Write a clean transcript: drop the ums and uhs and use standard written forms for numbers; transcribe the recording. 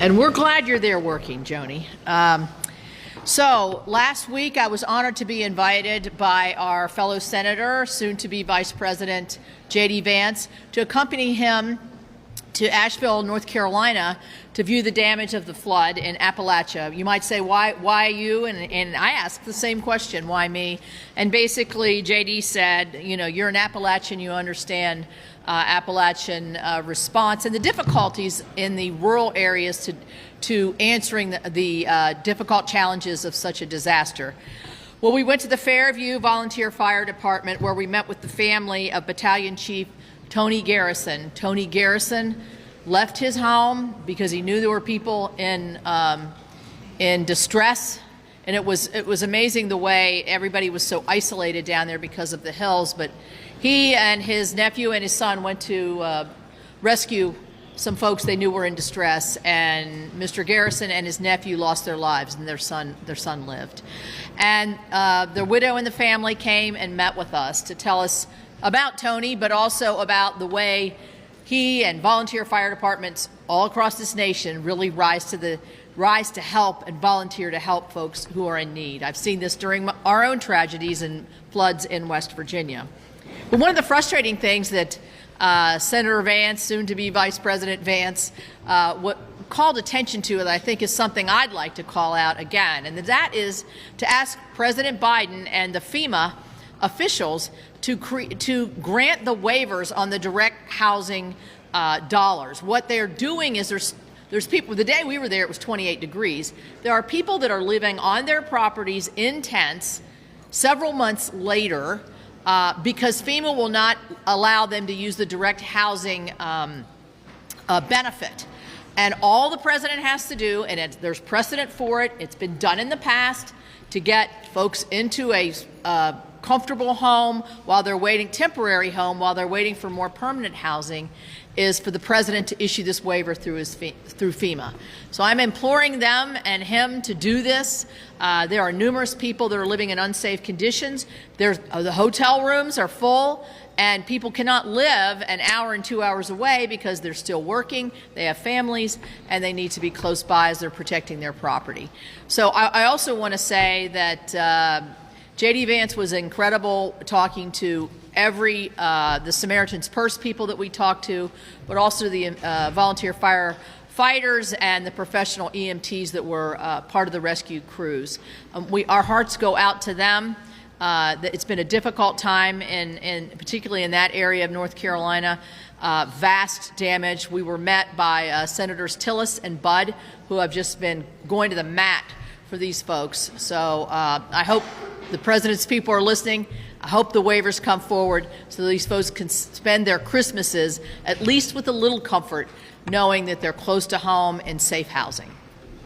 And we're glad you're there working, Joni. So last week I was honored to be invited by our fellow senator, soon-to-be Vice President J.D. Vance, to accompany him to Asheville, North Carolina, to view the damage of the flood in Appalachia. You might say, why you? And I asked the same question, why me? And basically, J.D. said, you know, you're an Appalachian, you understand Appalachian response and the difficulties in the rural areas to answering the difficult challenges of such a disaster. Well, we went to the Fairview Volunteer Fire Department where we met with the family of Battalion Chief Tony Garrison. Tony Garrison left his home because he knew there were people in distress, and it was amazing the way everybody was so isolated down there because of the hills. But he and his nephew and his son went to rescue some folks they knew were in distress, and Mr. Garrison and his nephew lost their lives, and their son lived. And the widow and the family came and met with us to tell us about Tony, but also about the way he and volunteer fire departments all across this nation really rise to help and volunteer to help folks who are in need. I've seen this during our own tragedies and floods in West Virginia. But one of the frustrating things that Senator Vance, soon to be Vice President Vance, called attention to, that I think is something I'd like to call out again, and that is to ask President Biden and the FEMA officials to grant the waivers on the direct housing dollars. What they're doing is there's people, the day we were there it was 28 degrees. There are people that are living on their properties in tents several months later because FEMA will not allow them to use the direct housing benefit. And all the president has to do, and there's precedent for it, it's been done in the past, to get folks into a comfortable home while they're waiting, temporary home while they're waiting for more permanent housing, is for the president to issue this waiver through FEMA. So I'm imploring them and him to do this. There are numerous people that are living in unsafe conditions. The hotel rooms are full, and people cannot live an hour and 2 hours away because they're still working, they have families, and they need to be close by as they're protecting their property. So I also want to say that J.D. Vance was incredible talking to the Samaritan's Purse people that we talked to, but also the volunteer firefighters and the professional EMTs that were part of the rescue crews. Our hearts go out to them. It's been a difficult time, particularly in that area of North Carolina. Vast damage. We were met by Senators Tillis and Budd, who have just been going to the mat for these folks. So I hope the president's people are listening. I hope the waivers come forward so these folks can spend their Christmases at least with a little comfort, knowing that they're close to home and safe housing.